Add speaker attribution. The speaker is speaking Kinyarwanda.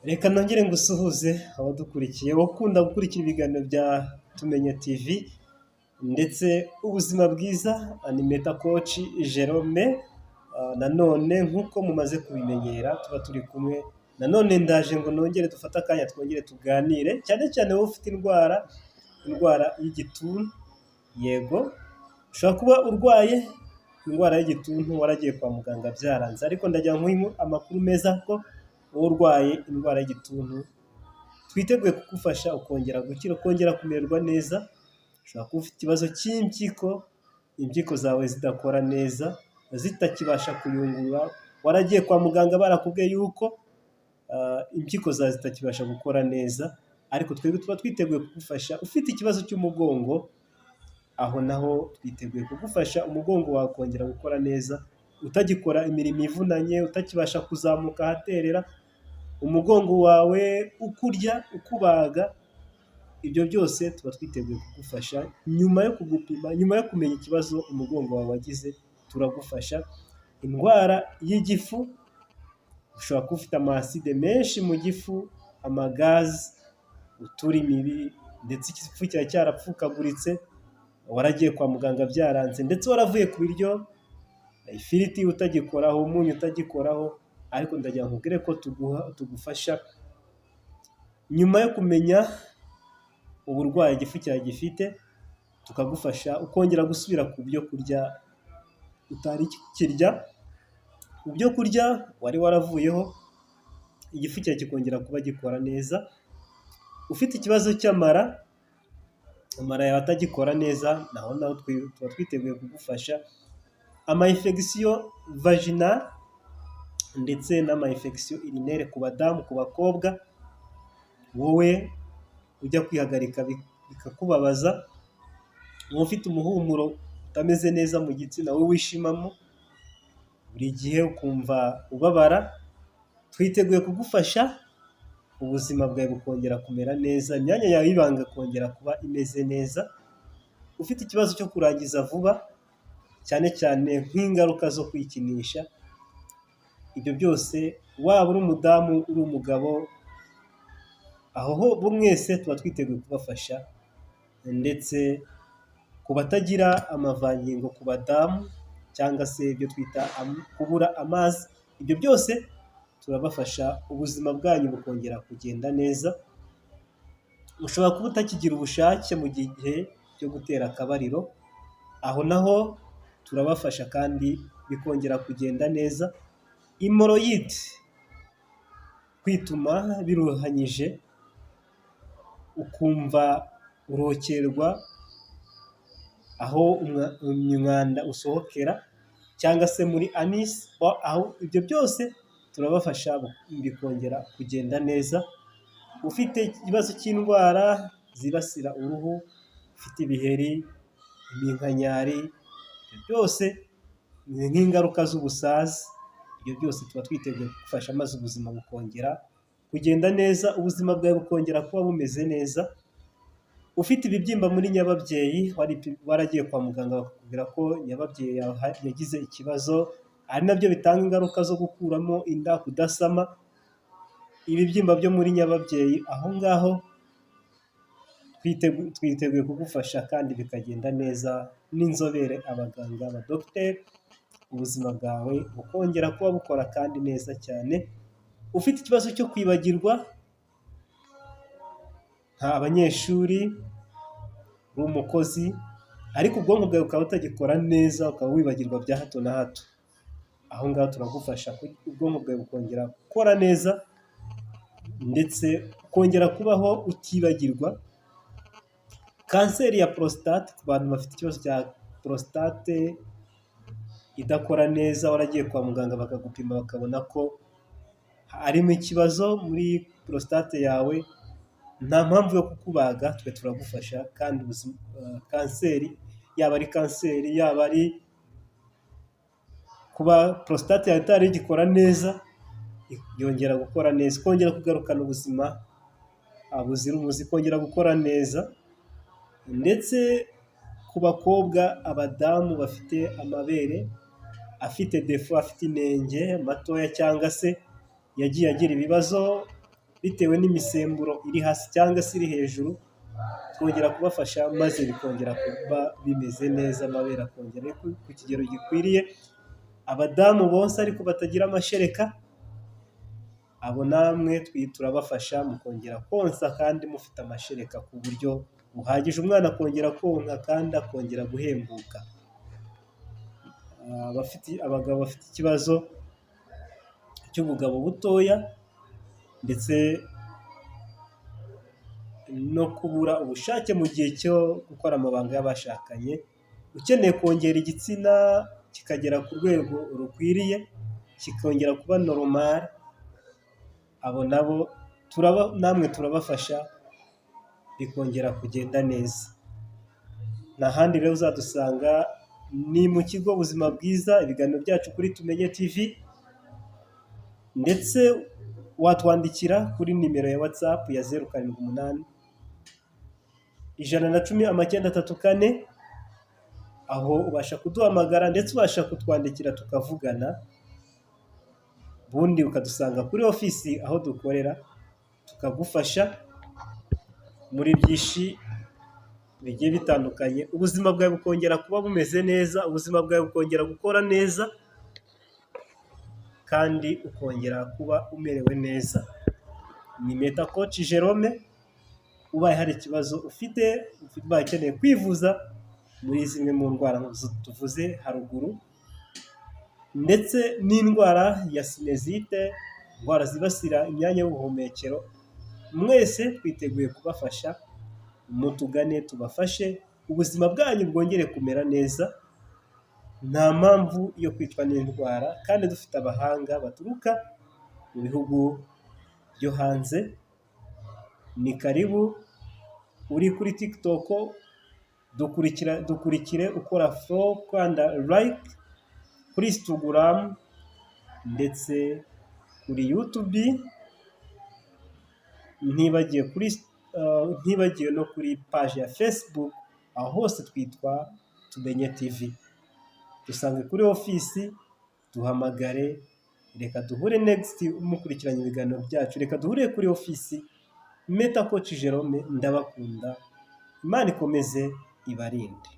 Speaker 1: Reka nongere ngusuhuze abadukurikiye ukunda gukurikira ibiganiro bya Tumenye TV ndetse ubuzima bwiza animator coach Jerome. Nanone nk'uko mumaze kubimenyera tuba turi kumwe, nanone ndaje ngo nongere dufate akanya twongere tuganire cyane cyane wowe ufite indwara y'igituntu. Yego, ushobora kuba urwaye indwara y'igituntu waragiye kwa muganga byaranze, ariko ndagira ngo amakuru meza ko wowe urwaye indwara y'igituntu twiteguye kugufasha ukongera gukira, ukongera kumererwa neza. Ushobora kuba ufite ikibazo impyiko zawe zidakora neza, zitakibasha kuyungurura, waragiye kwa muganga barakubwiye yuko impyiko zawe zitakibasha gukora neza, ariko twebwe tuba twiteguye kugufasha. Ufite ikibazo cy'umugongo, aho naho twiteguye kugufasha umugongo wawe kongera gukora neza, utagikora imirimo ivunanye, utakibasha kuzamuka ahaterera, umugongo wawe ukurya, ukubaga, ibyo byose tuba twiteguye kugufasha. Nyuma yo kugupima, nyuma yo kumenya ikibazo umugongo wawe wagize, turagufasha. Indwara y'igifu, ushobora kuba ufite amaside menshi mu gifu, amagazi, uturi mibi, ndetse igifu cyawe cyarapfukaguritse, waragiye kwa muganga byaranze, ndetse waravuye ku biryo, ifiriti utagikoraho, umunyu utagikoraho, ariko ndagira nkubwire ko tugufasha nyuma yo kumenya uburwayi igifu cyawe gifite, tukagufasha ukongera gusubira ku byo kurya utari kirya, ku byo kurya wari waravuyeho, igifu cyawe kikongera kuba gikora neza. Ufite ikibazo cy'amara yawe atagikora neza, naho tuba twiteguye kugufasha. Ama-infection vaginal ndetse n'ama-infection urinaire ku badamu, ku bakobwa, wowe ujya kwihagarika bikakubabaza, wowe ufite umuhumuro utameze neza mu gitsina, wowe wishimamo buri gihe ukumva ubabara, twiteguye kugufasha ubuzima bwawe bukongera kumera neza, imyanya yawe y'ibanga kongera kuba imeze neza. Ufite ikibazo cyo kurangiza vuba, cyane cyane nk'ingaruka zo kwikinisha, ibyo byose waba uri umudamu uri umugabo, aho mwese tuba twiteguye kubafasha. Ndetse ku batagira amavangingo, ku badamu, cyangwa se ibyo twita kubura amazi, ibyo byose turabafasha, ubuzima bwanyu bukongera kugenda neza. Ushobora kuba utakigira ubushake mu gihe cyo gutera akabariro, aho naho turabafasha kandi bikongera kugenda neza. Hemorrhoid, kwituma biruhanyije, ukumva urokerwa aho umwanda usohokera, cyangwa se muri anus, aho ibyo byose turabafasha bikongera kugenda neza. Ufite ikibazo cy'indwara zibasira uruhu, ufite ibiheri, iminkanyari, ibyo byose ni nk'ingaruka z'ubusazi, ibyo byose tuba twiteguye kugufasha, maze ubuzima bukongera kugenda neza, ubuzima bwawe bukongera kuba bumeze neza. Ufite ibibyimba muri nyababyeyi, waragiye kwa muganga bakakubwira ko nyababyeyi yagize ikibazo, ari nabyo bitanga ingaruka zo gukuramo inda, kudasama, ibibyimba byo muri nyababyeyi, aho ngaho twiteguye kugufasha kandi bikagenda neza n'inzobere, abaganga, abadogiteri, ubuzima bwawe bukongera kuba bukora kandi neza cyane. Ufite ikibazo cyo kwibagirwa, abanyeshuri, uri umukozi, ariko ubwonko bwawe ukaba utagikora neza, ukaba wibagirwa bya hato na hato, aho ngaho turagufasha ubwonko bwawe bukongera gukora neza, ndetse ukongera kubaho utibagirwa. Kanseri ya prostate, ku bantu bafite ikibazo cya prostate idakora neza, waragiye kwa muganga bakagupima bakabona ko harimo ikibazo muri prostate yawe, nta mpamvu yo kukubaga, twe turagufasha. Kandi kanseri, yaba ari kanseri, yaba ari kuba prostate yawe itari igikora neza, yongera gukora neza, kongera kugarukana ubuzima buzira umuze, kongera gukora neza. Ndetse ku bakobwa, abadamu bafite amabere afite defo, afite inenge matoya, cyangwa se yagiye agira ibibazo bitewe n'imisemburo iri hasi cyangwa se iri hejuru, twongera kubafasha maze bikongera kuba bimeze neza, amabere akongera ari ku kigero gikwiriye. Abadamu bonsa ariko batagira amashereka, abo namwe turabafasha mukongera konsa kandi mufite amashereka ku buryo buhagije, umwana akongera konka kandi akongera guhembuka. Abagabo bafite ikibazo cy'ubugabo butoya ndetse no kubura ubushake mu gihe cyo gukora amabanga y'abashakanye, ukeneye kongera igitsina kikagera ku rwego rukwiriye, kikongera kuba normal, abo nabo namwe turabafasha bikongera kugenda neza. Nta handi rero uzadusanga ni mu kigo Ubuzima Bwiza, ibiganiro byacu kuri Tumenye TV, ndetse watwandikira kuri nimero ya WhatsApp ya 078 110 934, aho ubasha kuduhamagara ndetse ubasha kutwandikira tukavugana, ubundi ukadusanga kuri ofisi aho dukorera, tukagufasha muri byinshi bigiye bitandukanye, ubuzima bwawe bukongera kuba bumeze neza, ubuzima bwawe bukongera gukora neza kandi ukongera kuba umerewe neza. Ni Meta Coach Jerome. Ubaye hari ikibazo ufite, ubaye ukeneye kwivuza muri zimwe mu ndwara tuvuze haruguru, ndetse n'indwara ya sinezite, indwara zibasira imyanya y'ubuhumekero, mwese twiteguye kubafasha. Mutugane tubafashe, ubuzima bwanyu bwongere kumera neza, nta mpamvu yo kwicwa n'indwara, kandi dufite abahanga baturuka mu bihugu byo hanze. Ni karibu. Uri kuri TikTok, dukurikire ukora follow kandi like, kuri Instagram ndetse kuri YouTube, ntibagiwe no kuri page ya Facebook, aho hose twitwa Tumenye TV. Dusange kuri ofisi, duhamagare, reka duhure next mukurikiranye ibiganiro byacu, reka duhure kuri ofisi. Meta Coach Jerome, ndabakunda, Imana ikomeze ibarinde.